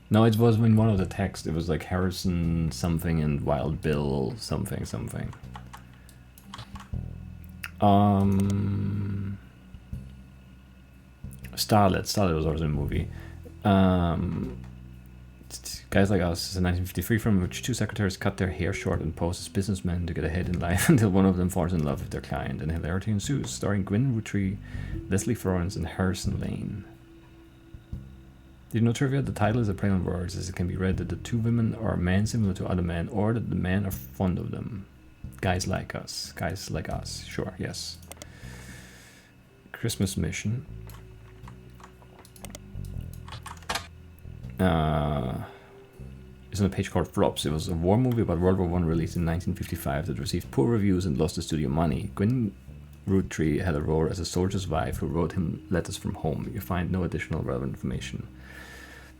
No, it was in one of the texts. It was like Harrison something and Wild Bill something something. Starlet. Starlet was also a movie. Guys Like Us is a 1953 film in which two secretaries cut their hair short and pose as businessmen to get ahead in life until one of them falls in love with their client, and hilarity ensues, starring Gwyn Roottrie, Leslie Florence, and Harrison Lane. Did you know trivia? The title is a play on words, as it can be read that the two women are men similar to other men, or that the men are fond of them. Guys Like Us. Guys Like Us. Sure, yes. Christmas Mission. It's on a page called Flops. It was a war movie about World War I released in 1955 that received poor reviews and lost the studio money. Gwyn Roottrie had a role as a soldier's wife who wrote him letters from home. You find no additional relevant information.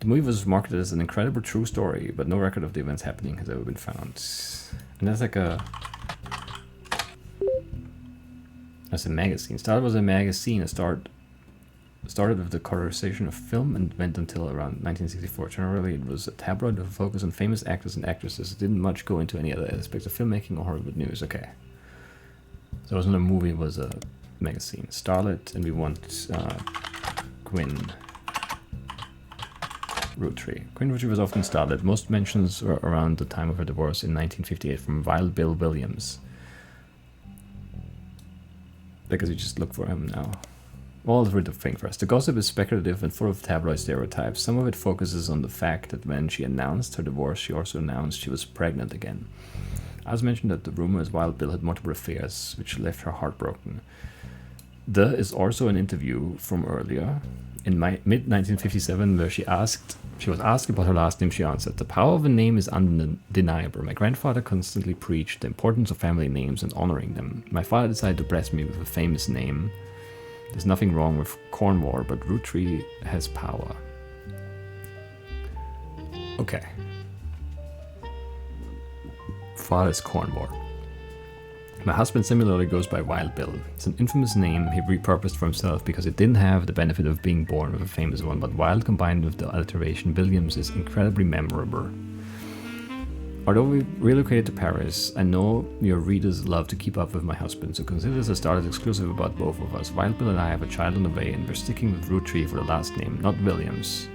The movie was marketed as an incredible true story, but no record of the events happening has ever been found. And that's like that's a magazine. Starlet was a magazine. It started with the colorization of film and went until around 1964. Generally, it was a tabloid with a focus on famous actors and actresses. It didn't much go into any other aspects of filmmaking or Hollywood news. Okay. So it wasn't a movie, it was a magazine. Starlet, and we want Gwyn Roottrie. Gwyn Roottrie was often Starlet. Most mentions were around the time of her divorce in 1958 from Wild Bill Williams. Because you just look for him now. Well, let's read the thing first. The gossip is speculative and full of tabloid stereotypes. Some of it focuses on the fact that when she announced her divorce, she also announced she was pregnant again. As mentioned, that the rumor is Wild Bill had multiple affairs, which left her heartbroken. There is also an interview from earlier, in mid-1957, where she was asked about her last name. She answered, "The power of a name is undeniable. My grandfather constantly preached the importance of family names and honoring them. My father decided to bless me with a famous name. There's nothing wrong with Cornwall, but Roottrie has power." Okay. Father's Cornwall. My husband similarly goes by Wild Bill. It's an infamous name he repurposed for himself because it didn't have the benefit of being born with a famous one, but Wild combined with the alliteration Williams is incredibly memorable. Although we relocated to Paris, I know your readers love to keep up with my husband, so consider this a Starlet exclusive about both of us. Wild Bill and I have a child on the way, and we're sticking with Roottrie for the last name, not Williams.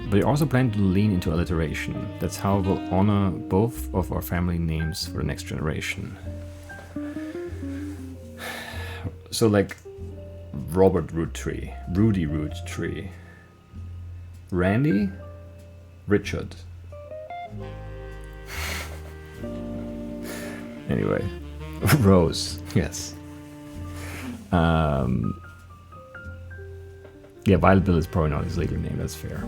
But we also plan to lean into alliteration. That's how we'll honor both of our family names for the next generation. So like Robert Roottrie, Rudy Roottrie, Randy, Richard. Anyway, Rose, yes. Yeah, Wild Bill is probably not his legal name, that's fair.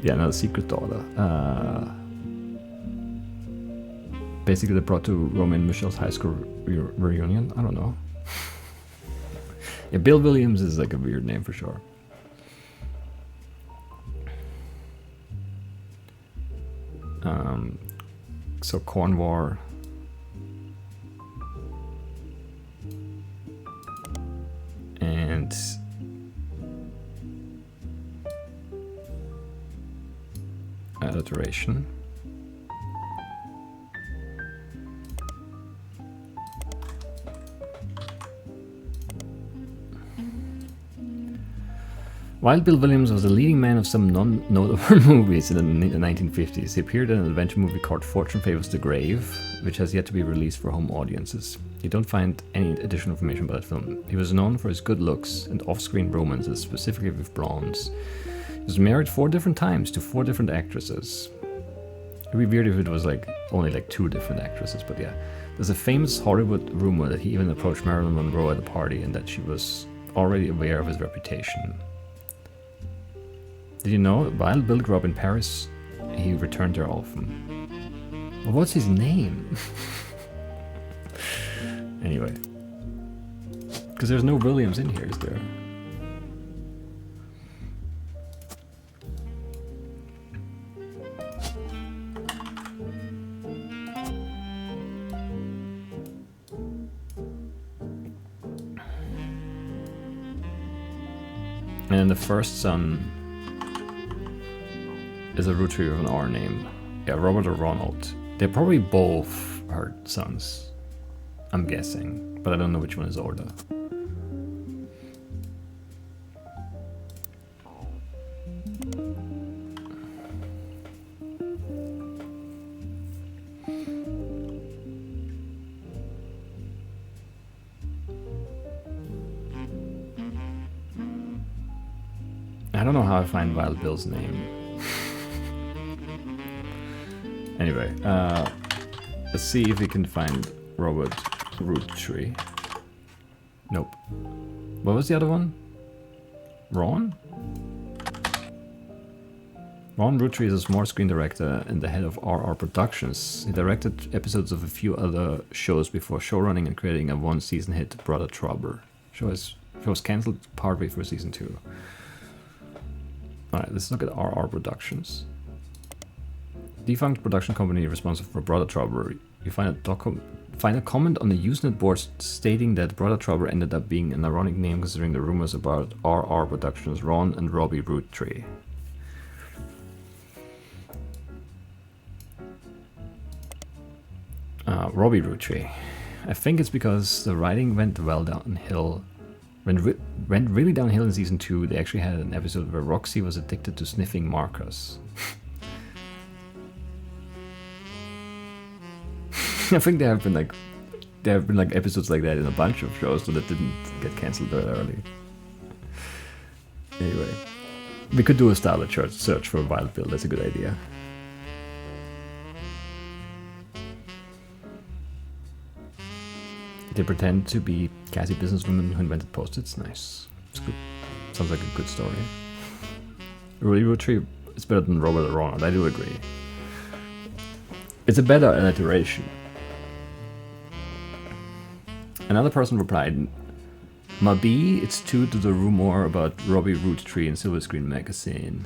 Yeah, no, Secret Daughter. Basically, they brought to Romy and Michelle's high school reunion. I don't know. Yeah, Bill Williams is like a weird name for sure. So Cornwall. And alliteration. Wild Bill Williams was the leading man of some non-notable movies in the 1950s. He appeared in an adventure movie called Fortune Favors the Grave, which has yet to be released for home audiences. You don't find any additional information about that film. He was known for his good looks and off-screen romances, specifically with blondes. He was married 4 different times to 4 different actresses. It'd be weird if it was like only like 2 different actresses, but yeah. There's a famous Hollywood rumor that he even approached Marilyn Monroe at a party and that she was already aware of his reputation. Did you know Wild Bill grew up in Paris? He returned there often. Well, what's his name? Anyway. Because there's no Williams in here, is there? And then the first son is a Roottree with an R name. Yeah, Robert or Ronald. They're probably both her sons, I'm guessing, but I don't know which one is older. I don't know how I find Wild Bill's name. Anyway, let's see if we can find Robert Roottree. Nope. What was the other one? Ron? Ron Roottree is a smart screen director and the head of RR Productions. He directed episodes of a few other shows before showrunning and creating a one-season hit, Brother Trouble. Show was cancelled partway through season 2. Alright, let's look at RR Productions. Defunct production company responsible for Brother Trouble. You find a comment on the Usenet board stating that Brother Trouble ended up being an ironic name considering the rumors about RR Productions' Ron and Robbie Roottree. Robbie Roottree. I think it's because the writing went well downhill. Went really downhill in season 2. They actually had an episode where Roxy was addicted to sniffing markers. I think there have been like episodes like that in a bunch of shows, so that didn't get cancelled that early. Anyway, we could do a starlet search for Wild Bill. That's a good idea. They pretend to be Cassie businesswomen who invented post-its. Nice. It's good. Sounds like a good story. Really, Roottree is better than Robert or Ronald. I do agree. It's a better alliteration. Another person replied, Maybe it's true to the rumor about Robbie Roottree in Silver Screen magazine.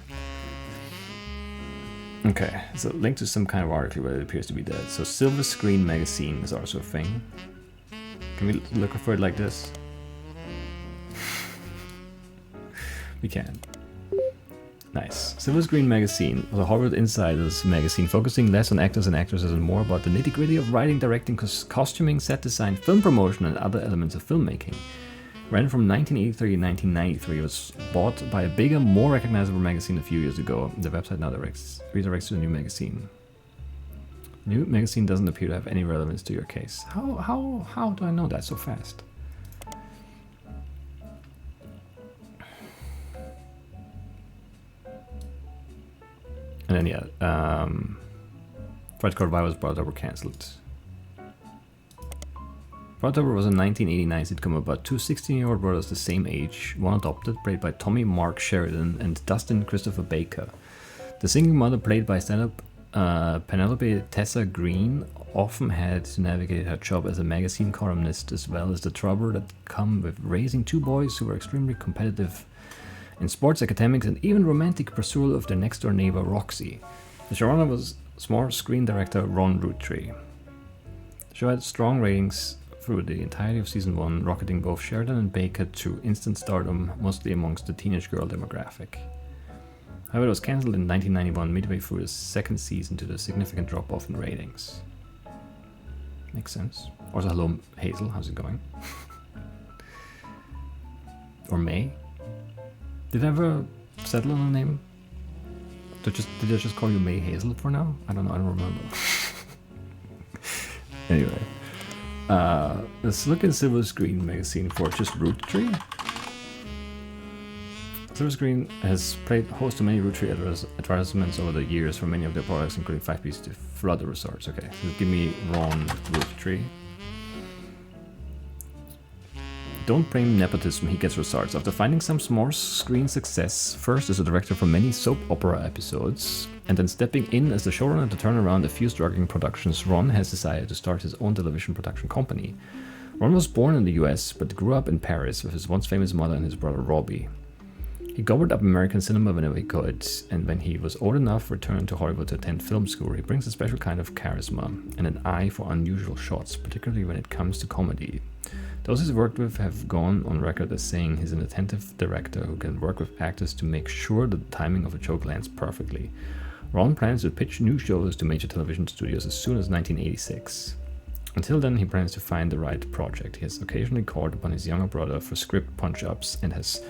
Okay, so link to some kind of article where it appears to be dead. So Silver Screen magazine is also a thing. Can we look for it like this? We can. Nice. Silver Screen magazine was a Hollywood Insiders magazine focusing less on actors and actresses and more about the nitty-gritty of writing, directing, costuming, set design, film promotion, and other elements of filmmaking. Ran from 1983 to 1993. It was bought by a bigger, more recognizable magazine a few years ago. The website now redirects to a new magazine. New magazine doesn't appear to have any relevance to your case. How do I know that so fast? And then yeah, Fred Corby was brought up or cancelled. Brought Up was a 1989 sitcom about two 16-year-old brothers the same age, one adopted, played by Tommy Mark Sheridan and Dustin Christopher Baker. The single mother, played by stand-up Penelope Tessa Green, often had to navigate her job as a magazine columnist as well as the trouble that come with raising two boys who were extremely competitive in sports, academics, and even romantic pursuit of their next-door neighbor Roxy. The showrunner was smart screen director Ron Roottree. The show had strong ratings through the entirety of season 1, rocketing both Sheridan and Baker to instant stardom, mostly amongst the teenage girl demographic. However, it was cancelled in 1991, midway through the second season, due to a significant drop-off in ratings. Makes sense. Also, hello Hazel, how's it going? Or May? Did I ever settle on a name? Did I just call you May Hazel for now? I don't know, I don't remember. Anyway. Let's look at Silver Screen magazine for just Roottree. Silver Screen has played host to many Roottree advertisements over the years for many of their products, including 5 pieces to flood resorts. Okay, so give me Ron Roottree. Don't blame nepotism, he gets resorts. After finding some small screen success, first as a director for many soap opera episodes, and then stepping in as the showrunner to turn around a few struggling productions, Ron has decided to start his own television production company. Ron was born in the US, but grew up in Paris with his once famous mother and his brother Robbie. He gobbled up American cinema whenever he could, and when he was old enough, returned to Hollywood to attend film school. He brings a special kind of charisma and an eye for unusual shots, particularly when it comes to comedy. Those he's worked with have gone on record as saying he's an attentive director who can work with actors to make sure the timing of a joke lands perfectly. Ron plans to pitch new shows to major television studios as soon as 1986. Until then, he plans to find the right project. He has occasionally called upon his younger brother for script punch-ups and has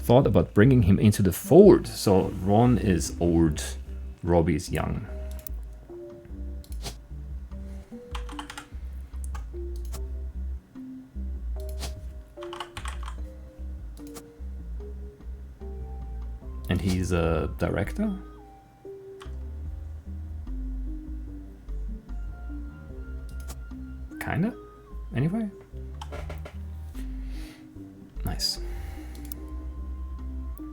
thought about bringing him into the fold. So Ron is old, Robbie is young. And he's a director? Kinda? Anyway? Nice.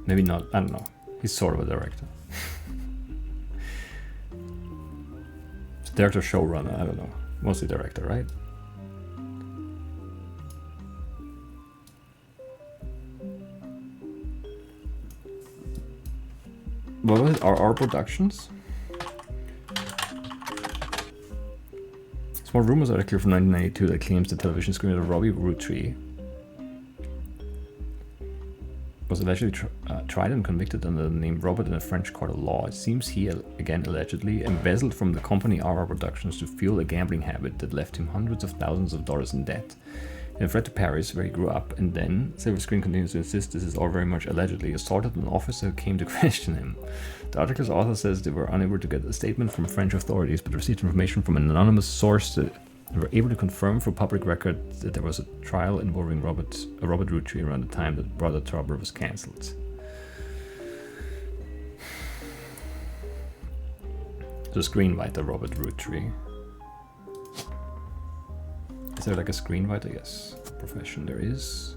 Maybe not, I don't know. He's sort of a director. Director, showrunner, I don't know. Mostly director, right? What was it? RR Productions? Small rumors article from 1992 that claims the television screenwriter Robbie Roottree was allegedly tried and convicted under the name Robert in a French court of law. It seems he, again allegedly, embezzled from the company RR Productions to fuel a gambling habit that left him hundreds of thousands of dollars in debt. He fled to Paris, where he grew up, and then, Silver Screen continues to insist this is all very much allegedly, assaulted an officer who came to question him. The article's author says they were unable to get a statement from French authorities, but received information from an anonymous source that were able to confirm for public record that there was a trial involving Robert Roottree around the time that Brother Trouble was cancelled. So screenwriter Robert Roottree. Is there like a screenwriter? Yes. Profession there is.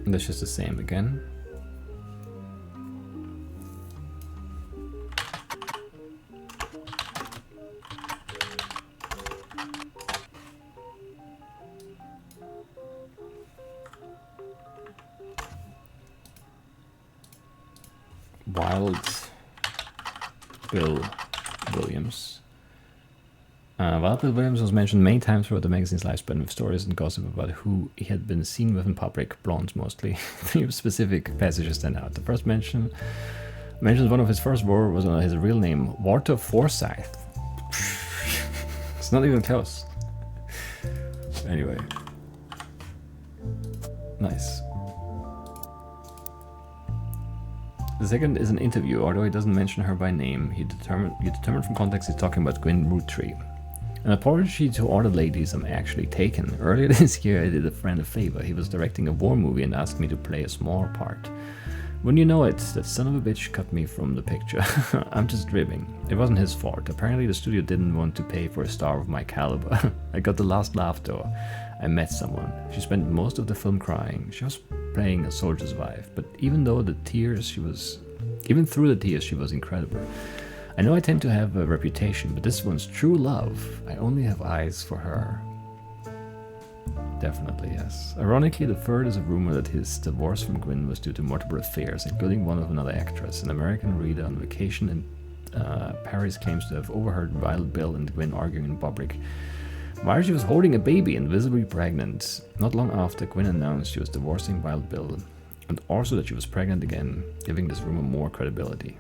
That's just the same again. Wild Bill Williams. Wild Bill Williams was mentioned many times throughout the magazine's lifespan with stories and gossip about who he had been seen with in public, blondes mostly. Three specific passages stand out. The first mentions one of his first war was his real name, Walter Forsyth. It's not even close. Anyway. Nice. The second is an interview, although he doesn't mention her by name. You determine from context he's talking about Gwen Roottree. An apology to all the ladies I'm actually taken. Earlier this year I did a friend a favor. He was directing a war movie and asked me to play a small part. Wouldn't you know it, that son of a bitch cut me from the picture. I'm just ribbing. It wasn't his fault. Apparently the studio didn't want to pay for a star of my caliber. I got the last laugh though. I met someone. She spent most of the film crying. She was playing a soldier's wife, but even through the tears she was incredible. I know I tend to have a reputation, but this one's true love. I only have eyes for her. Definitely, yes. Ironically, the third is a rumor that his divorce from Gwen was due to multiple affairs, including one of another actress. An American reader on vacation in Paris claims to have overheard Wild Bill and Gwen arguing in public while she was holding a baby and visibly pregnant. Not long after, Gwen announced she was divorcing Wild Bill, and also that she was pregnant again, giving this rumor more credibility.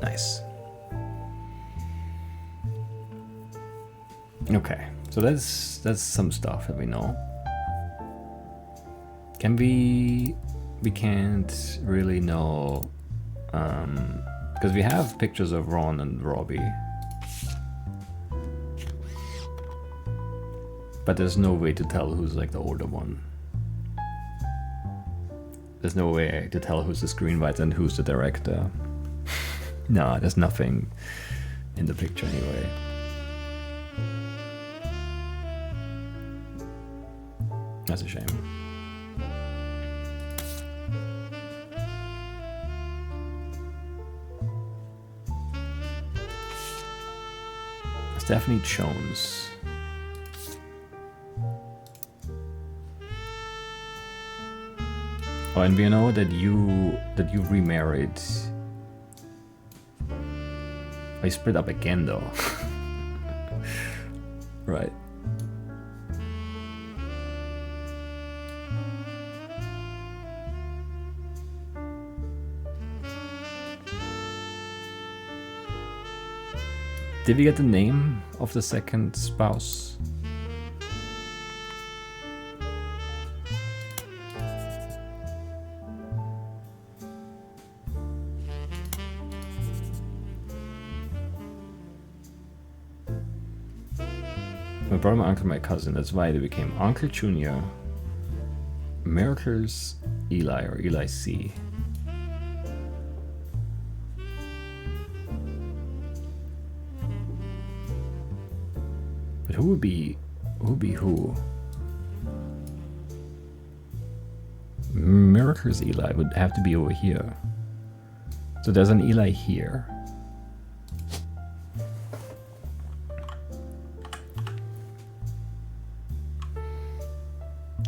Nice. Okay, so that's some stuff that we know. We can't really know, because we have pictures of Ron and Robbie, but there's no way to tell who's like the older one. There's no way to tell who's the screenwriter and who's the director. No, there's nothing in the picture anyway. That's a shame. Stephanie Jones. Oh, and we know that you remarried. I split up again though. Right. Did we get the name of the second spouse? My brother, my uncle, my cousin. That's why they became Uncle Junior, Miracles Eli, or Eli C. But who would be who? Miracles Eli would have to be over here. So there's an Eli here.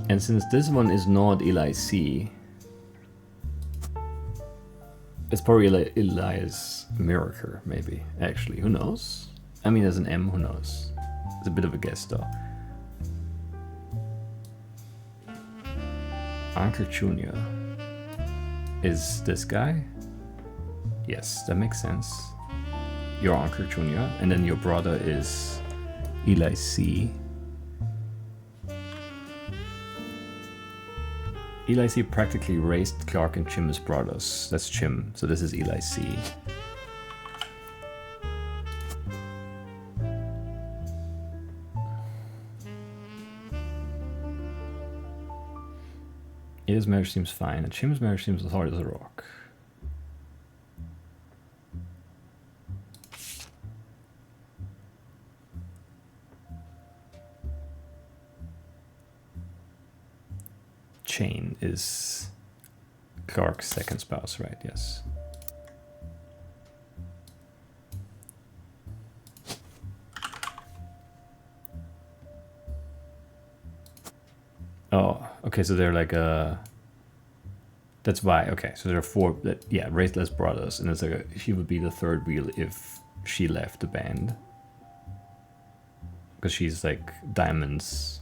And since this one is not Eli C, it's probably Eli's Miracle, maybe. Actually, who knows? I mean, there's an M, who knows? It's a bit of a guess, though. Uncle Junior is this guy? Yes, that makes sense. Your Uncle Junior, and then your brother is Eli C. Eli C practically raised Clark and Jim as brothers. That's Jim, so this is Eli C. Eli's marriage seems fine, and Jim's marriage seems as hard as a rock. Jane is Clark's second spouse, right? Yes. Oh, okay, so they're like that's why, okay, so there are four, yeah, raceless brothers, and it's like she would be the third wheel if she left the band. Because she's like Diamond's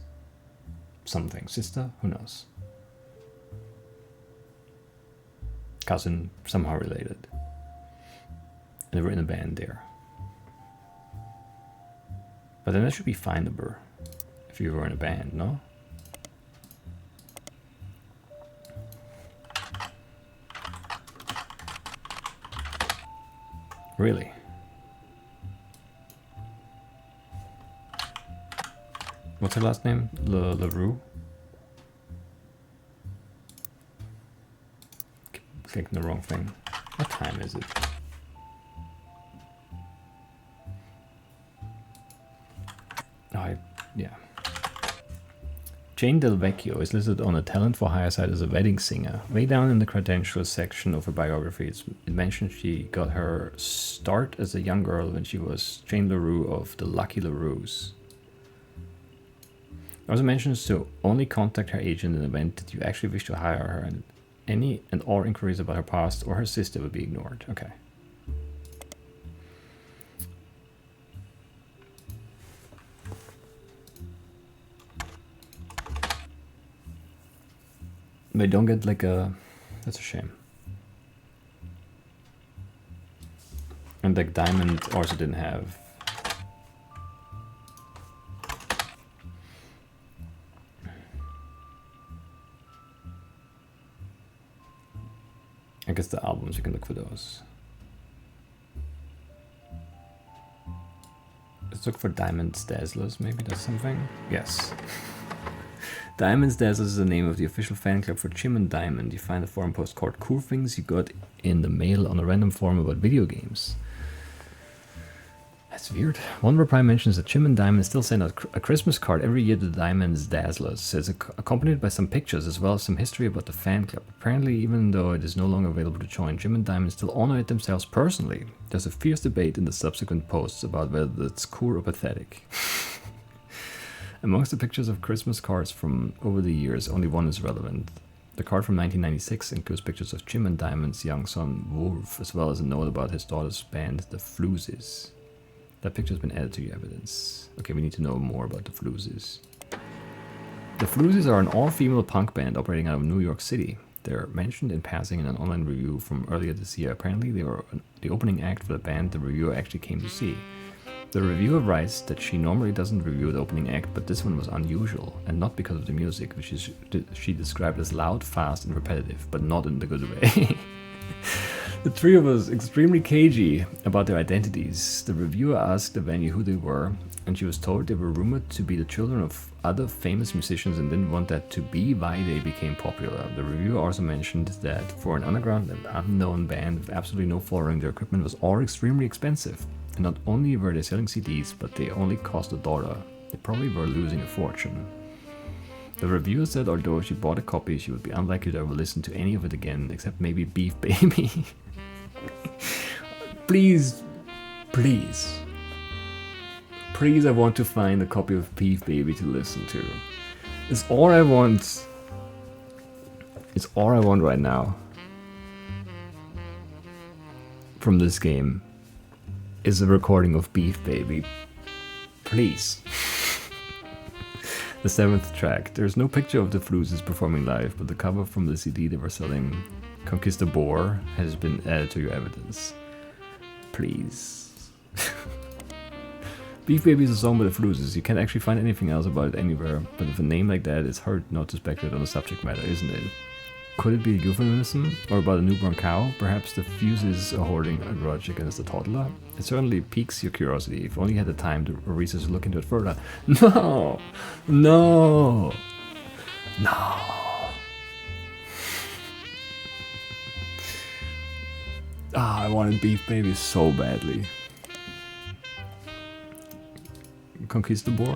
something, sister? Who knows? Cousin, somehow related. And they were in a band there. But then that should be findable if you were in a band, no? Really? What's her last name? LaRue? Clicking the wrong thing. What time is it? Oh, yeah. Jane Del Vecchio is listed on a talent for hire site as a wedding singer. Way down in the credentials section of her biography, it mentions she got her start as a young girl when she was Jane LaRue of the Lucky LaRues. It also mentions to only contact her agent in the event that you actually wish to hire her, and any and all inquiries about her past or her sister would be ignored. Okay. They don't get like a... That's a shame. And like Diamond also didn't have... I guess the albums, you can look for those. Let's look for Diamond's Dazzlers, maybe that's something? Yes. Diamond's Dazzlers is the name of the official fan club for Jim and Diamond. You find a forum post called Cool Things You Got in the Mail on a random forum about video games. That's weird. One reply mentions that Jim and Diamond still send out a Christmas card every year to Diamond's Dazzlers. It's accompanied by some pictures as well as some history about the fan club. Apparently, even though it is no longer available to join, Jim and Diamond still honor it themselves personally. There's a fierce debate in the subsequent posts about whether that's cool or pathetic. Amongst the pictures of Christmas cards from over the years, only one is relevant. The card from 1996 includes pictures of Jim and Diamond's young son, Wolf, as well as a note about his daughter's band, the Fluezes. That picture has been added to your evidence. Okay, we need to know more about the Fluezes. The Fluezes are an all-female punk band operating out of New York City. They're mentioned in passing in an online review from earlier this year. Apparently, they were the opening act for the band the reviewer actually came to see. The reviewer writes that she normally doesn't review the opening act, but this one was unusual, and not because of the music, which she described as loud, fast, and repetitive, but not in the good way. The trio was extremely cagey about their identities. The reviewer asked the venue who they were, and she was told they were rumored to be the children of other famous musicians and didn't want that to be why they became popular. The reviewer also mentioned that for an underground and unknown band with absolutely no following, their equipment was all extremely expensive. And not only were they selling CDs, but they only cost $1. They probably were losing a fortune. The reviewer said although she bought a copy, she would be unlikely to ever listen to any of it again, except maybe Beef Baby. Please, please, please, I want to find a copy of Beef Baby to listen to. It's all I want. It's all I want right now from this game is a recording of Beef Baby. Please. The 7th track. There's no picture of the Fluezes performing live, but the cover from the CD they were selling, Conquistador, has been added to your evidence. Please. Beef Baby is a song by the Fluezes. You can't actually find anything else about it anywhere, but with a name like that, it's hard not to speculate on the subject matter, isn't it? Could it be a euphemism, or about a newborn cow? Perhaps the Fluezes are holding a grudge against the toddler? It certainly piques your curiosity, if only you had the time to research and look into it further. No! No! No! I wanted Beef Baby so badly. Conquistador?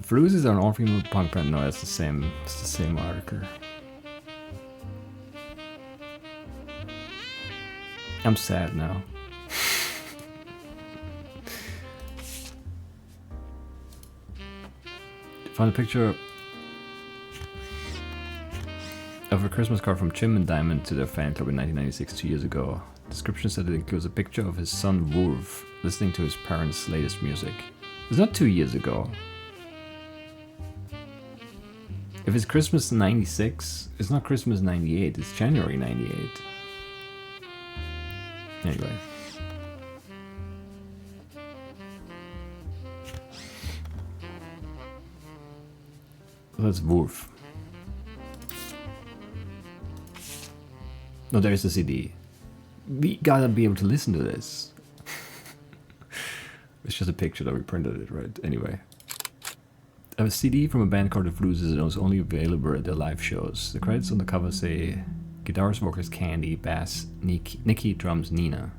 Fluezes are an all-female punk band. No, it's the same article. I'm sad now. Found a picture of a Christmas card from Jim and Diamond to their fan club in 1996, 2 years ago. Description said it includes a picture of his son Wolf listening to his parents' latest music. It's not 2 years ago. If it's Christmas 96, it's not Christmas 98, it's January 98. Anyway. That's Wolf. No, there's the CD. We gotta be able to listen to this. It's just a picture that we printed it, right? Anyway. A CD from a band called the Fluezes that was only available at their live shows. The credits on the cover say guitarist, vocalist Candy, bass Nikki, drums Nina.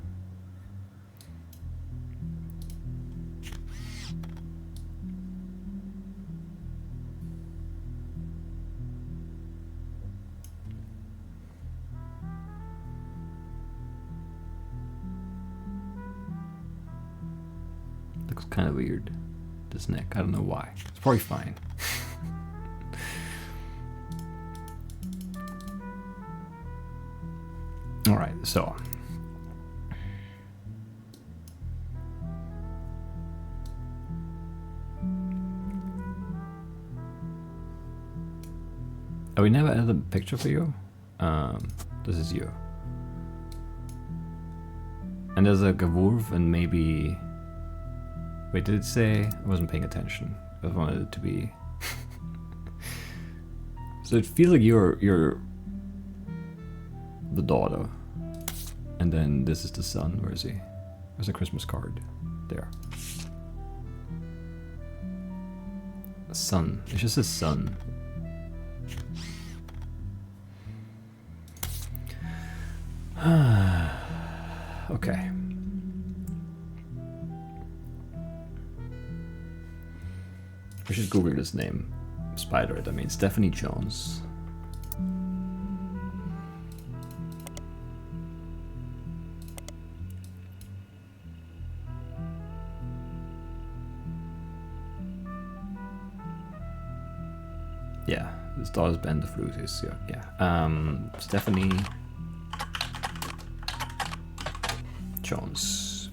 Looks kind of weird. This neck, I don't know why. It's probably fine. Alright, so. Oh, we never added a picture for you? This is you. And there's like a wolf and maybe... Wait, did it say? I wasn't paying attention. I just wanted it to be... So it feels like you're the daughter. And then this is the son. Where is he? There's a Christmas card. There. Son. It's just a son. Okay. I should Google this name. Spider it. I mean, Stephanie Jones. Yeah, the stars bend, the fruit is, yeah. Stephanie Jones.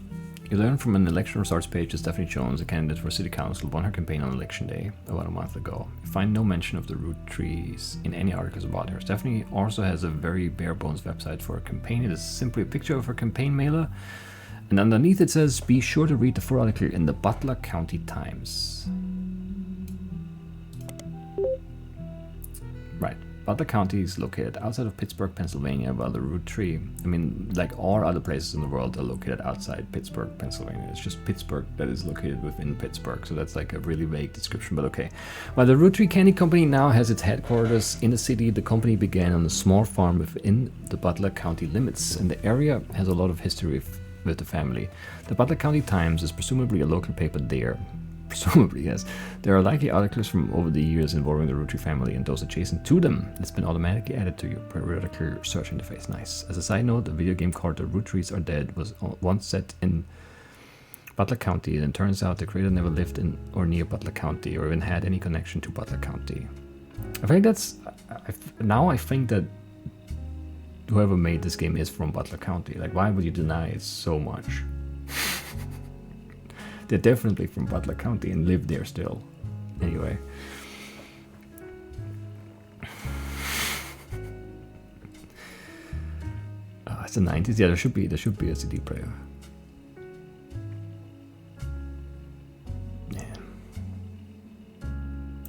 You learn from an election results page that Stephanie Jones, a candidate for city council, won her campaign on election day about a month ago. You find no mention of the Roottrees in any articles about her. Stephanie also has a very bare bones website for her campaign. It is simply a picture of her campaign mailer, and underneath it says, be sure to read the full article in the Butler County Times. Right. Butler County is located outside of Pittsburgh, Pennsylvania, while the Roottree, I mean, like all other places in the world, are located outside Pittsburgh, Pennsylvania. It's just Pittsburgh that is located within Pittsburgh, so that's like a really vague description, but okay. While the Roottree Candy Company now has its headquarters in the city, the company began on a small farm within the Butler County limits, and the area has a lot of history with the family. The Butler County Times is presumably a local paper there. Presumably, yes. There are likely articles from over the years involving the Roottree family and those adjacent to them. It's been automatically added to your periodical search interface. Nice. As a side note, a video game called The Roottrees Are Dead was once set in Butler County, and it turns out the creator never lived in or near Butler County or even had any connection to Butler County. I think that's... now I think that whoever made this game is from Butler County. Like, why would you deny it so much? They're definitely from Butler County and live there still. Anyway. It's the 90s. Yeah, there should be a CD player. Yeah.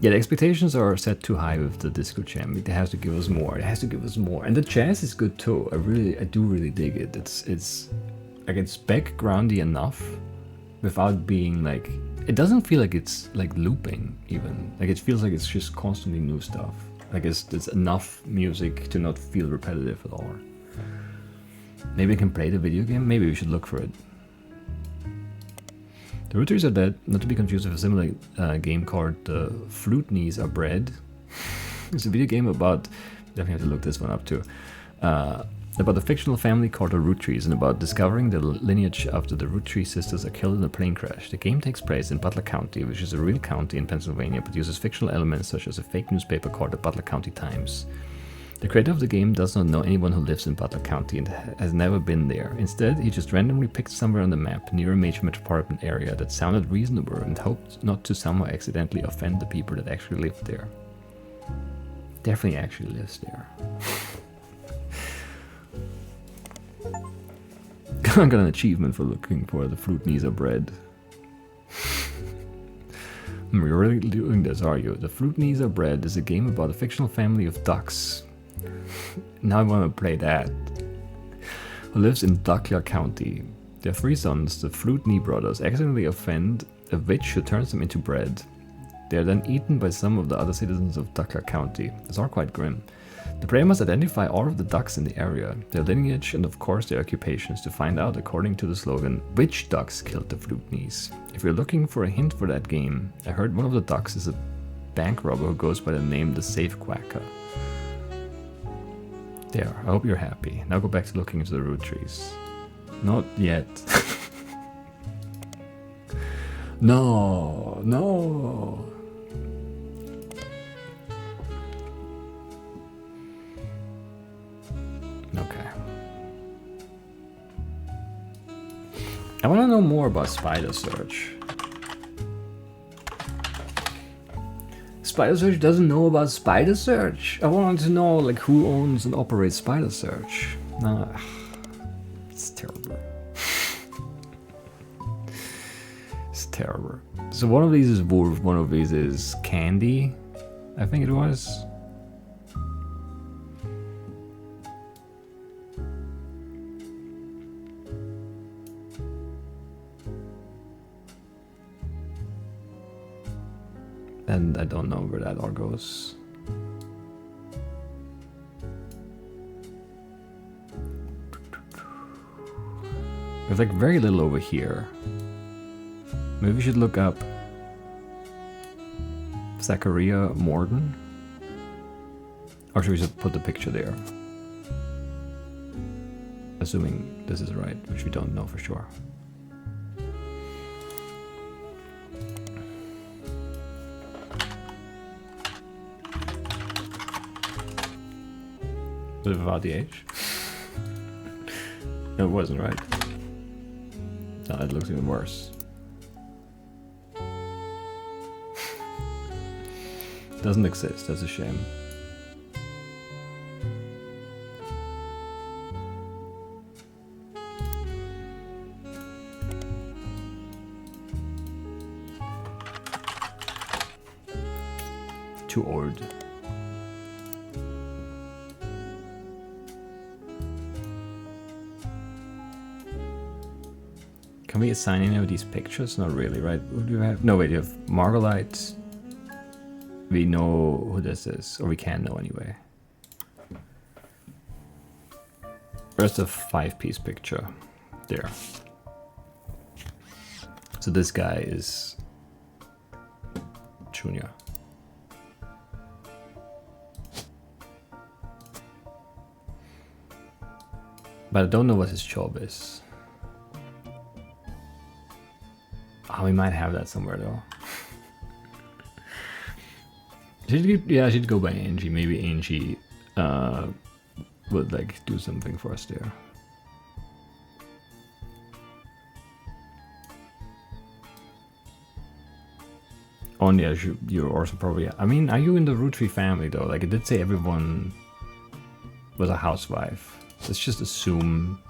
Yeah, the expectations are set too high with the Disco Jam. It has to give us more. It has to give us more. And the jazz is good too. I do really dig it. It's like, it's backgroundy enough without being like, it doesn't feel like it's like looping even. Like, it feels like it's just constantly new stuff. Like, it's enough music to not feel repetitive at all. Maybe I can play the video game. Maybe we should look for it. The Roottrees Are Dead, not to be confused with a similar game called The Flute Knees Are Bread. It's a video game about, definitely have to look this one up too, about a fictional family called the Roottrees and about discovering the lineage after the Roottree sisters are killed in a plane crash. The game takes place in Butler County, which is a real county in Pennsylvania, but uses fictional elements such as a fake newspaper called the Butler County Times. The creator of the game does not know anyone who lives in Butler County and has never been there. Instead, he just randomly picked somewhere on the map near a major metropolitan area that sounded reasonable and hoped not to somehow accidentally offend the people that actually lived there. Definitely actually lives there. I got an achievement for looking for the Flute Knees Are Bread. You're really doing this, are you? The Flute Knees Are Bread is a game about a fictional family of ducks. Now I want to play that. Who lives in Duckler County. Their three sons, the Flute Knee brothers, accidentally offend a witch who turns them into bread. They are then eaten by some of the other citizens of Duckler County. It's all quite grim. The player must identify all of the ducks in the area, their lineage, and of course their occupations to find out, according to the slogan, which ducks killed the Flute Knees. If you're looking for a hint for that game, I heard one of the ducks is a bank robber who goes by the name the Safe Quacker. There, I hope you're happy. Now go back to looking into the Roottrees. Not yet. No, no. Okay. I want to know more about Spider Search. Spider Search doesn't know about Spider Search. I wanted to know like who owns and operates Spider Search. Nah, it's terrible. It's terrible. So one of these is Wolf, one of these is Candy, I think it was. And I don't know where that all goes. There's like very little over here. Maybe we should look up Zachariah Morden. Or should we just put the picture there? Assuming this is right, which we don't know for sure. But without the H? No, it wasn't, right? No, it looks even worse. Doesn't exist, that's a shame. Too old. Can we assign any of these pictures? Not really, right? Who do you have? No, wait, you have Margolite. We know who this is, or we can know anyway. Where's the 5-piece picture? There. So this guy is Junior. But I don't know what his job is. Oh, we might have that somewhere though. Yeah, I should go by Angie. Maybe Angie would like do something for us there. Oh yeah, you're also probably. I mean, are you in the Roottree family though? Like it did say everyone was a housewife. Let's just assume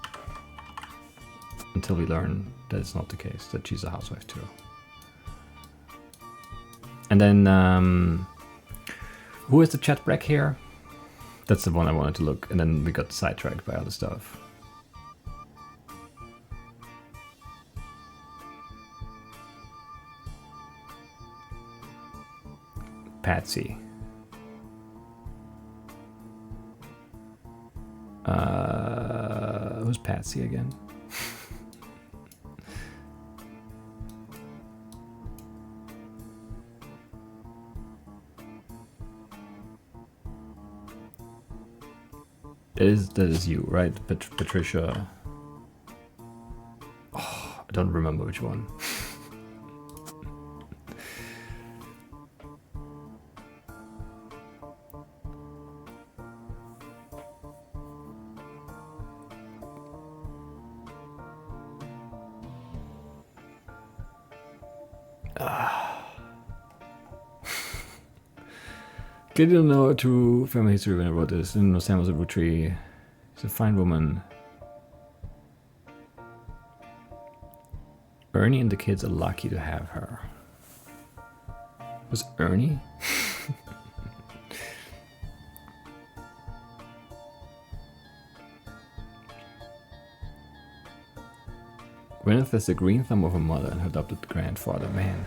until we learn that it's not the case, that she's a housewife too. And then who is the chat wreck here? That's the one I wanted to look, and then we got sidetracked by other stuff. Patsy. Who's Patsy again? That is you, right? Patricia. Oh, I don't remember which one. Didn't know true family history when I wrote this. Didn't know Sam was a Roottree. She's a fine woman. Ernie and the kids are lucky to have her. Was Ernie? Gwyneth is the green thumb of her mother and her adopted grandfather. Man.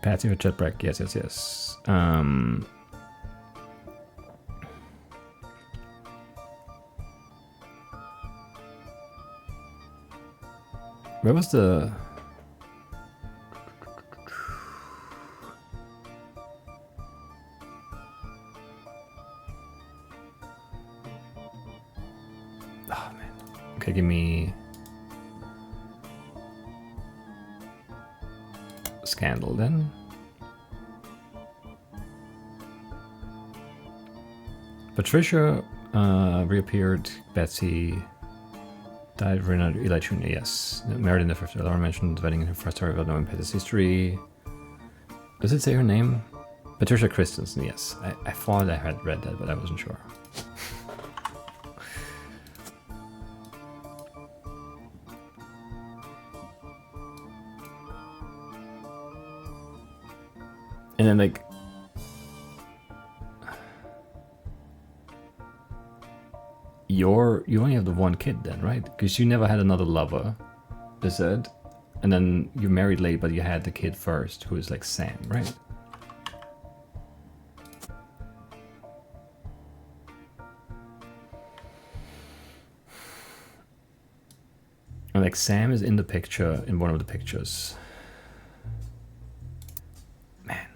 Patsy for chat break. Yes. Where was the... Oh man. Okay, give me... Scandal then. Patricia reappeared. Betsy died. Renard Eli Jr. Yes. Married in the first. Laura mentioned wedding in her first story about knowing Petty's history. Does it say her name? Patricia Christensen. Yes. I thought I had read that, but I wasn't sure. And then like you only have the one kid then, right? Because you never had another lover, they said, and then you married late, but you had the kid first, who is like Sam, right? And like Sam is in the picture, in one of the pictures. Man.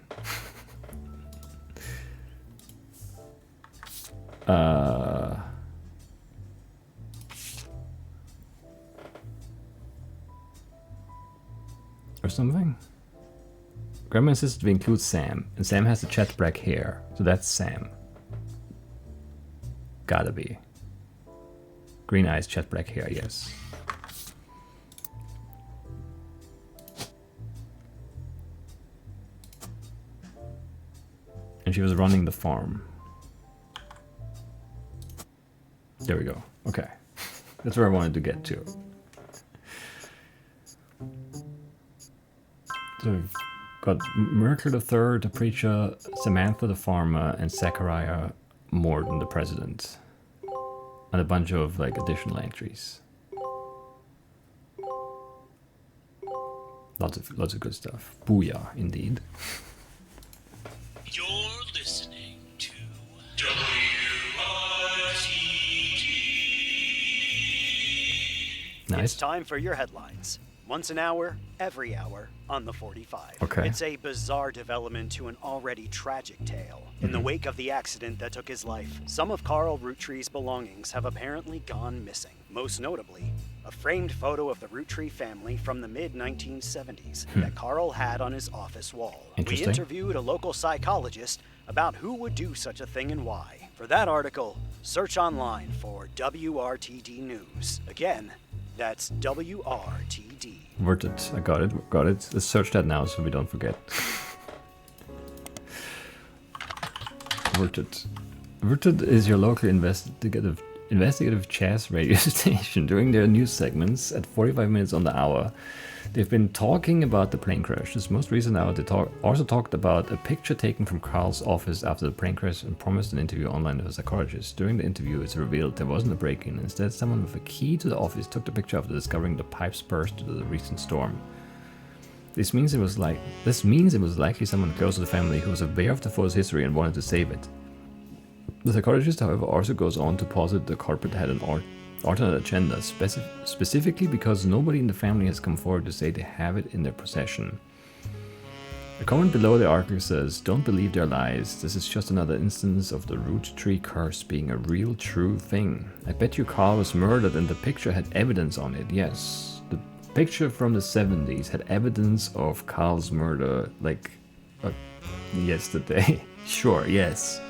Or something. Grandma insisted we include Sam, and Sam has the jet black hair, so that's Sam. Gotta be. Green eyes, jet black hair, yes. And she was running the farm. There we go. Okay. That's where I wanted to get to. So we've got Merkel the Third, the preacher, Samantha the farmer, and Zachariah Morton the president. And a bunch of like additional entries. Lots of good stuff. Booyah, indeed. You're listening to WRTD. Nice. It's time for your headlines. Once an hour, every hour, on the 45. Okay. It's a bizarre development to an already tragic tale. In the wake of the accident that took his life, some of Carl Roottree's belongings have apparently gone missing. Most notably, a framed photo of the Roottree family from the mid-1970s that Carl had on his office wall. We Interesting. interviewed a local psychologist about who would do such a thing and why. For that article, search online for WRTD News. Again, that's WRTD. Worth it. I got it. Let's search that now so we don't forget. Worth it. Worth it is your local investigative chess radio station. During their news segments at 45 minutes on the hour, they've been talking about the plane crash. This most recent hour, they also talked about a picture taken from Carl's office after the plane crash and promised an interview online with a psychologist. During the interview, it's revealed there wasn't a break-in. Instead, someone with a key to the office took the picture after discovering the pipes burst due to the recent storm. This means it was likely someone close to the family who was aware of the photo's history and wanted to save it. The psychologist, however, also goes on to posit the culprit had an alternate agenda, specifically because nobody in the family has come forward to say they have it in their possession. A comment below the article says, "Don't believe their lies. This is just another instance of the Roottree curse being a real true thing. I bet you Carl was murdered and the picture had evidence on it." Yes, the picture from the 70s had evidence of Carl's murder, like, yesterday. Sure, yes.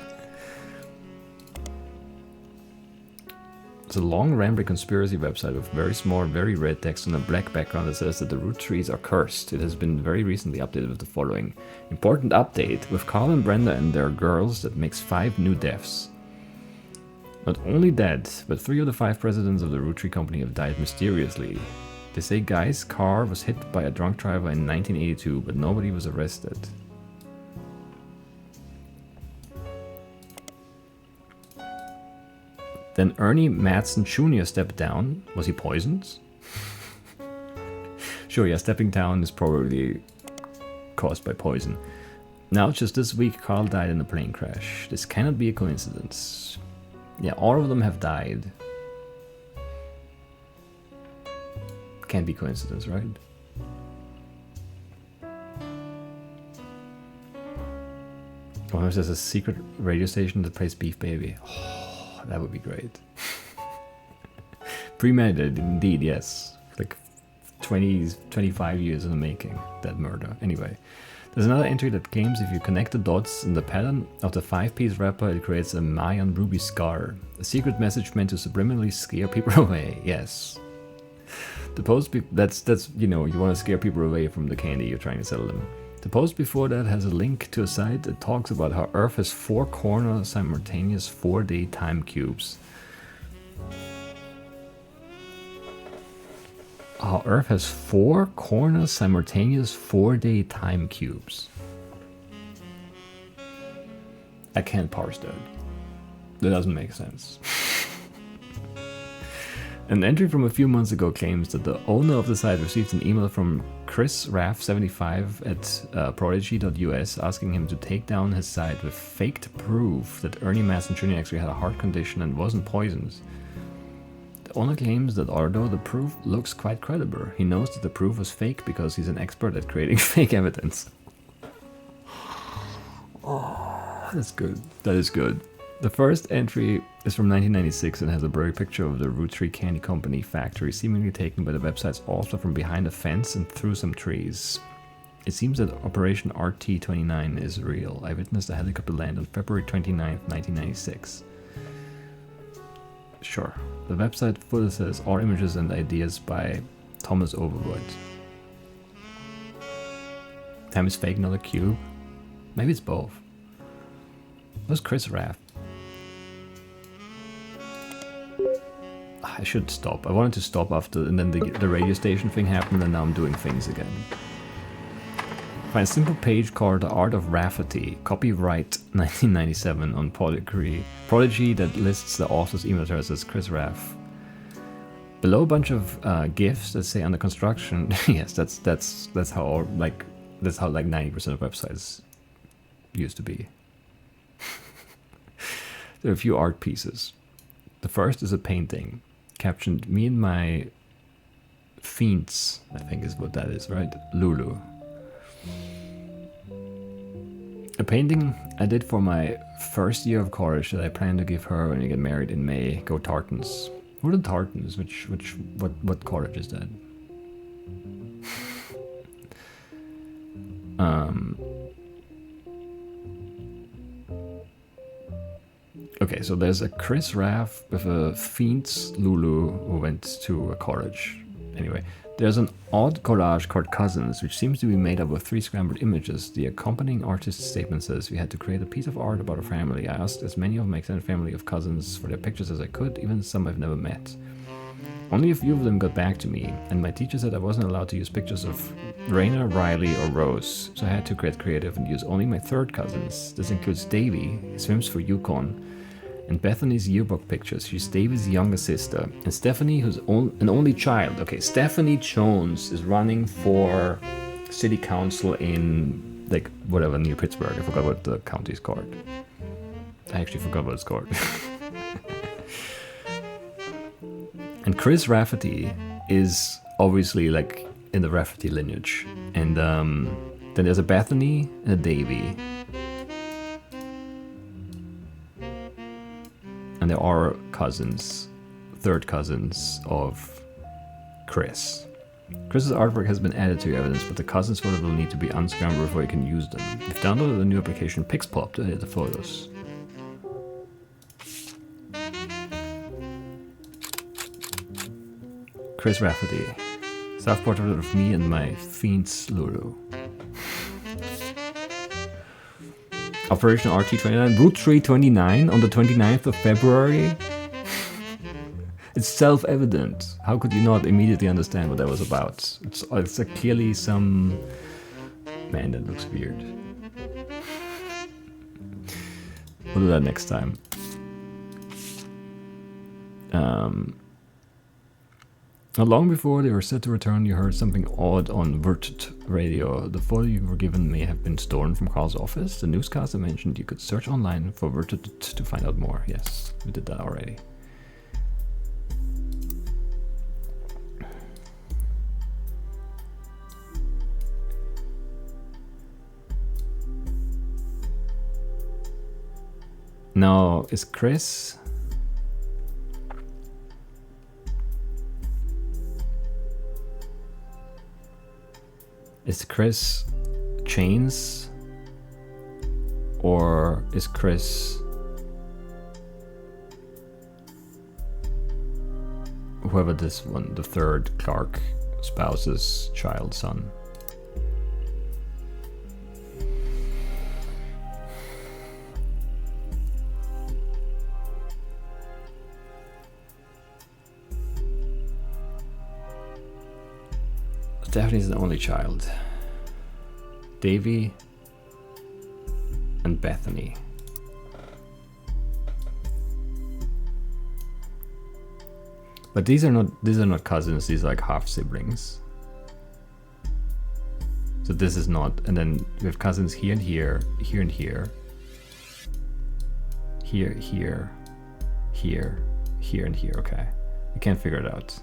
It's a long, rambling conspiracy website with very small, very red text on a black background that says that the Rootrees are cursed. It has been very recently updated with the following. Important update. With Carl and Brenda and their girls, that makes 5 new deaths. Not only that, but 3 of the 5 presidents of the Roottree company have died mysteriously. They say Guy's car was hit by a drunk driver in 1982, but nobody was arrested. Then Ernie Madsen Jr. stepped down. Was he poisoned? Sure, yeah, stepping down is probably caused by poison. Now, just this week, Carl died in a plane crash. This cannot be a coincidence. Yeah, all of them have died. Can't be coincidence, right? Oh, there's a secret radio station that plays Beef Baby. Oh, that would be great. Premeditated, indeed, yes. Like 25 years in the making, that murder. Anyway, there's another entry that claims if you connect the dots in the pattern of the 5-piece wrapper, it creates a Mayan ruby scar. A secret message meant to subliminally scare people away. Yes. The post, that's you know, you want to scare people away from the candy you're trying to sell them. The post before that has a link to a site that talks about how Earth has 4 corner simultaneous 4-day time cubes. How Earth has 4 corner simultaneous 4-day time cubes. I can't parse that. That doesn't make sense. An entry from a few months ago claims that the owner of the site received an email from Chris Raff75 at prodigy.us asking him to take down his site with faked proof that Ernie Madsen Jr. actually had a heart condition and wasn't poisoned. The owner claims that although the proof looks quite credible, he knows that the proof was fake because he's an expert at creating fake evidence. Oh, that's good. That is good. The first entry is from 1996 and has a blurry picture of the Roottree Candy Company factory, seemingly taken by the website's author from behind a fence and through some trees. It seems that Operation RT-29 is real. I witnessed a helicopter land on February 29th, 1996. Sure. The website further says all images and ideas by Thomas Overwood. Time is fake, not a cube. Maybe it's both. Where's Chris Raff? I should stop. I wanted to stop after, and then the radio station thing happened, and now I'm doing things again. Find a simple page called The Art of Rafferty, copyright 1997 on Prodigy that lists the author's email address as Chris Raff. Below a bunch of GIFs that say under construction. Yes, that's how like 90% of websites used to be. There are a few art pieces. The first is a painting captioned "Me and my fiends," I think is what that is, right? Lulu. A painting I did for my first year of college that I plan to give her when I get married in May. Go Tartans. Who are the Tartans? What college is that? Okay, so there's a Chris Raff with a Fiends Lulu who went to a college. Anyway, there's an odd collage called Cousins, which seems to be made up of 3 scrambled images. The accompanying artist's statement says, "We had to create a piece of art about a family. I asked as many of my extended family of cousins for their pictures as I could, even some I've never met. Only a few of them got back to me, and my teacher said I wasn't allowed to use pictures of Raina, Riley, or Rose, so I had to get creative and use only my third cousins. This includes Davy, he swims for Yukon, and Bethany's yearbook pictures. She's Davy's younger sister, and Stephanie, who's an only child. Okay, Stephanie Jones is running for city council in, like, whatever, near Pittsburgh. I forgot what the county's called. I actually forgot what it's called. And Chris Rafferty is obviously, like, in the Rafferty lineage. And then there's a Bethany and a Davy. And there are cousins, third cousins of Chris. Chris's artwork has been added to your evidence, but the cousins photos will need to be unscrambled before you can use them. You've downloaded the new application Pixpop to edit the photos. Chris Rafferty. Self-portrait of me and my fiends Lulu. Operation RT-29, Roottree 29 on the 29th of February. It's self-evident. How could you not immediately understand what that was about? It's like clearly some... Man, that looks weird. We'll do that next time. Not long before they were set to return, you heard something odd on Vert radio. The photo you were given may have been stolen from Carl's office. The newscaster mentioned you could search online for Vert to find out more. Yes, we did that already. Now, is Chris... Is Chris Chains? Or is Chris whoever this one, the third Clark spouse's child son? Stephanie's the only child. Davy and Bethany. But these are not cousins, these are like half siblings. So this is not, and then we have cousins here and here, here and here. Here, here, here, here and here, okay. I can't figure it out.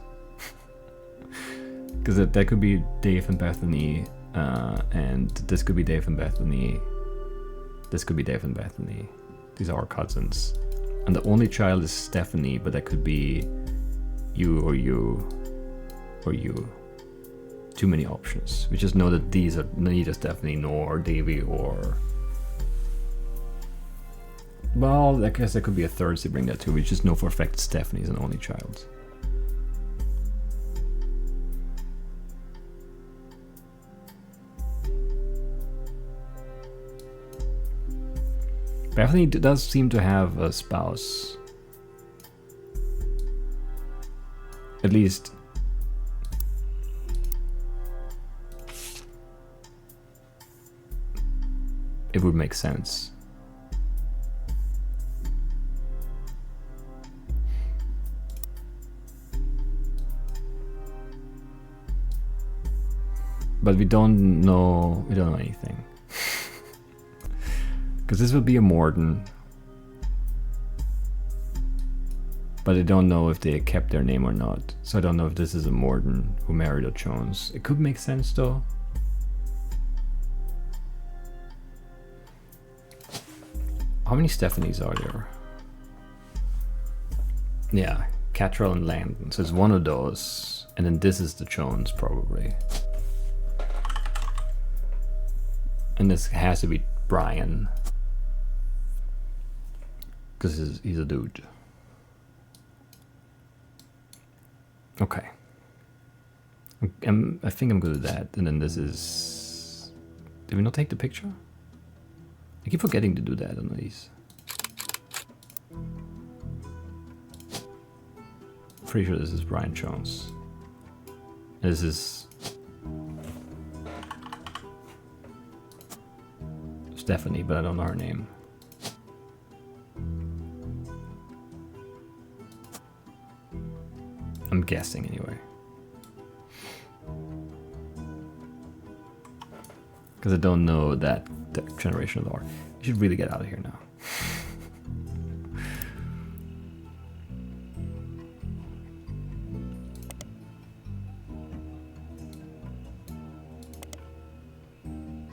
Because that could be Dave and Bethany, and this could be Dave and Bethany. This could be Dave and Bethany. These are our cousins. And the only child is Stephanie, but that could be you or you or you. too many options. We just know that these are neither Stephanie nor Davy or... Well, I guess there could be a third sibling there too. We just know for a fact Stephanie is an only child. Bethany does seem to have a spouse. At least... it would make sense. But we don't know anything. Because this would be a Morden. But I don't know if they kept their name or not. So I don't know if this is a Morden who married a Jones. It could make sense though. How many Stephanies are there? Yeah, Cattrall and Landon. So it's one of those. And then this is the Jones probably. And this has to be Brian. Because he's a dude. Okay. I think I'm good at that. And then this is... Did we not take the picture? I keep forgetting to do that on these. Pretty sure this is Brian Jones. This is... Stephanie, but I don't know her name. I'm guessing anyway. Because I don't know that generation lore. You should really get out of here now.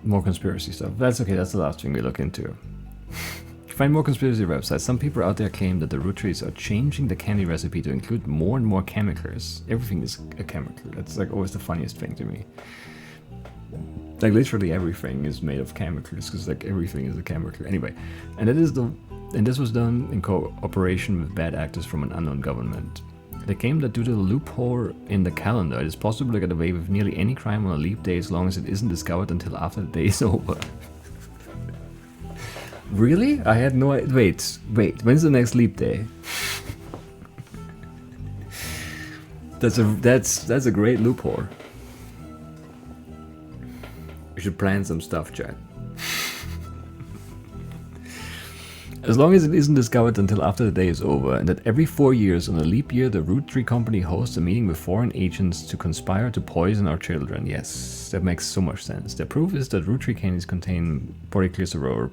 More conspiracy stuff. That's okay, that's the last thing we look into. Find more conspiracy websites. Some people out there claim that the Roottrees are changing the candy recipe to include more and more chemicals. Everything is a chemical. That's like always the funniest thing to me. Like literally everything is made of chemicals because like everything is a chemical. Anyway, and this was done in cooperation with bad actors from an unknown government. They claim that due to the loophole in the calendar, it is possible to get away with nearly any crime on a leap day as long as it isn't discovered until after the day is over. Really? I had no idea. Wait. When's the next leap day? That's a great loophole. We should plan some stuff, chat. As long as it isn't discovered until after the day is over, and that every 4 years on a leap year the Roottree Company hosts a meeting with foreign agents to conspire to poison our children. Yes, that makes so much sense. The proof is that Roottree candies contain polyglycerol,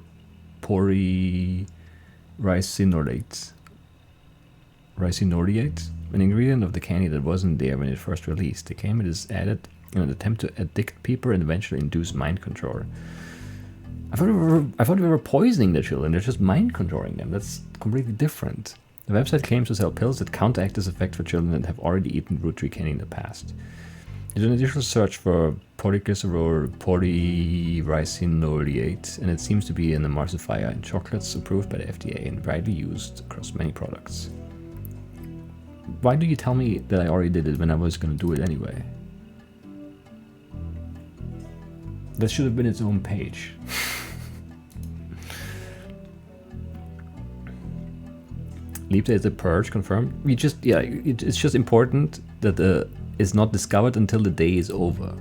ricinoleate, an ingredient of the candy that wasn't there when it first released. They claim it is added in an attempt to addict people and eventually induce mind control. I thought we were poisoning the children. They're just mind controlling them. That's completely different. The website claims to sell pills that counteract this effect for children that have already eaten Roottree candy in the past. Did an initial search for polyglycerol polyricinoleate, and it seems to be an emulsifier in chocolates approved by the FDA and widely used across many products. Why do you tell me that I already did it when I was going to do it anyway? That should have been its own page. Leap day is a purge, confirmed. It's just important that it's not discovered until the day is over.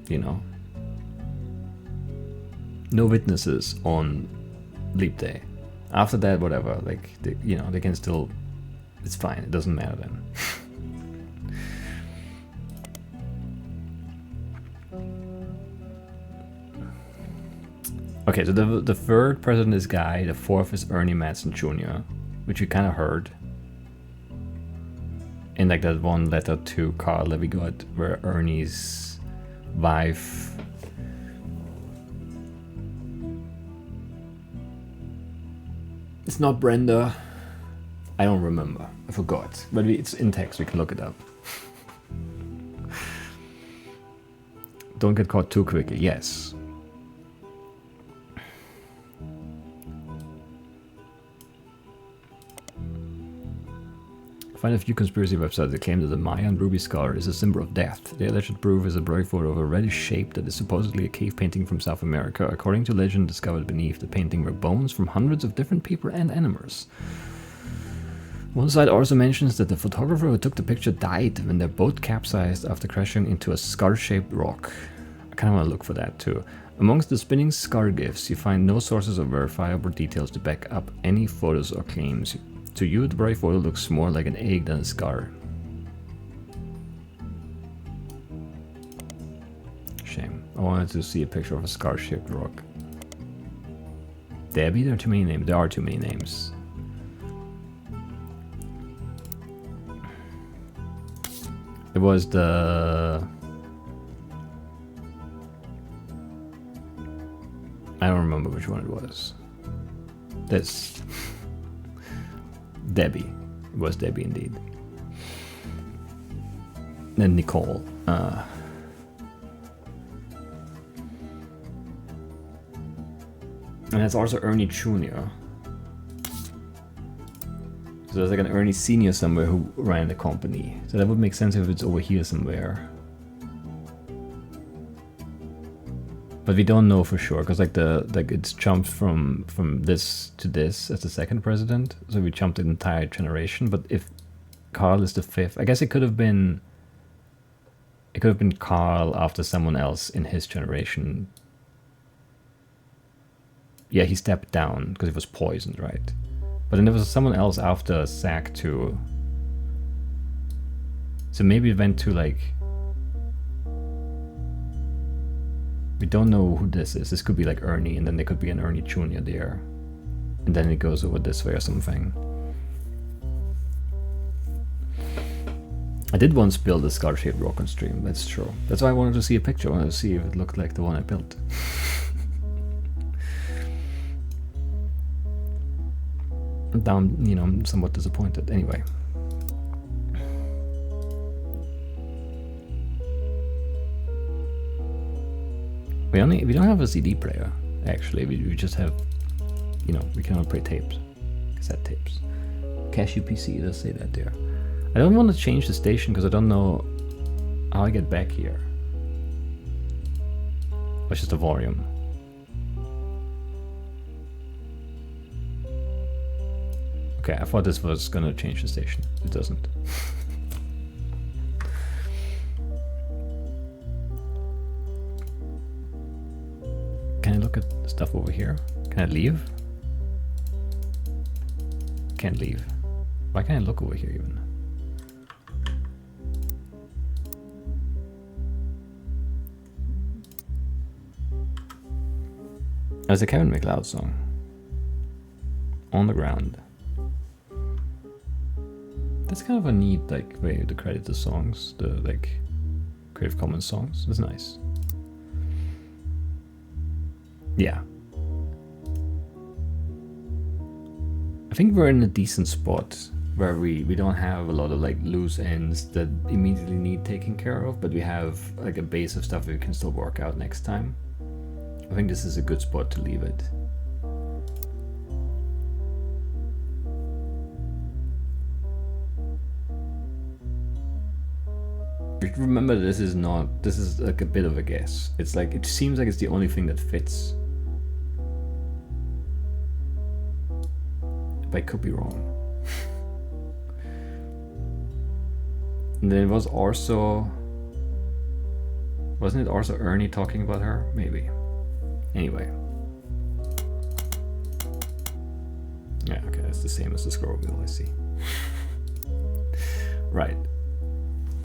You know? No witnesses on leap day. After that, whatever. Like, they can still... It's fine. It doesn't matter then. Okay, so the third president is Guy, the fourth is Ernie Madsen Jr., which we kind of heard in like that one letter to Carl that we got where Ernie's wife it's not Brenda. I don't remember. I forgot. But it's in text, we can look it up. Don't get caught too quickly. Yes. Find a few conspiracy websites that claim that the Mayan ruby scar is a symbol of death. The alleged proof is a blurry photo of a reddish shape that is supposedly a cave painting from South America. According to legend, discovered beneath the painting were bones from hundreds of different people and animals. One site also mentions that the photographer who took the picture died when their boat capsized after crashing into a scar-shaped rock. I kind of want to look for that too. Amongst the spinning scar gifts, you find no sources of verifiable details to back up any photos or claims. To you, the bright photo looks more like an egg than a scar. Shame. I wanted to see a picture of a scar-shaped rock. Debbie? There are too many names. There are too many names. It was the... I don't remember which one it was. This. Debbie. It was Debbie indeed. Then Nicole. And it's also Ernie Jr. So there's like an Ernie Sr. somewhere who ran the company. So that would make sense if it's over here somewhere. But we don't know for sure, because it's jumped from this to this as the second president. So we jumped an entire generation. But if Carl is the fifth, I guess it could have been Carl after someone else in his generation. Yeah, he stepped down because he was poisoned, right? But then there was someone else after Zack too. So maybe it went to like... We don't know who this is. This could be like Ernie, and then there could be an Ernie Jr. there. And then it goes over this way or something. I did once build a scar-shaped rock on stream, that's true. That's why I wanted to see a picture. I wanted to see if it looked like the one I built. Down, you know, I'm somewhat disappointed. Anyway. We don't have a CD player, actually. We just have, you know, we can only play tapes. Cassette tapes. Cashew PC, does say that there. I don't want to change the station because I don't know how I get back here. Oh, it's just the volume. Okay, I thought this was gonna change the station. It doesn't. Can I look at stuff over here? Can I leave? Can't leave. Why can't I look over here even? That's a Kevin MacLeod song. On the Ground. That's kind of a neat like way to credit the songs, the like Creative Commons songs. That's nice. Yeah. I think we're in a decent spot where we don't have a lot of like loose ends that immediately need taken care of, but we have like a base of stuff we can still work out next time. I think this is a good spot to leave it. Remember, this is like a bit of a guess. It's like, it seems like it's the only thing that fits. But I could be wrong. And then it was also... Wasn't it also Ernie talking about her? Maybe. Anyway. Yeah, okay, that's the same as the scroll wheel, I see. Right.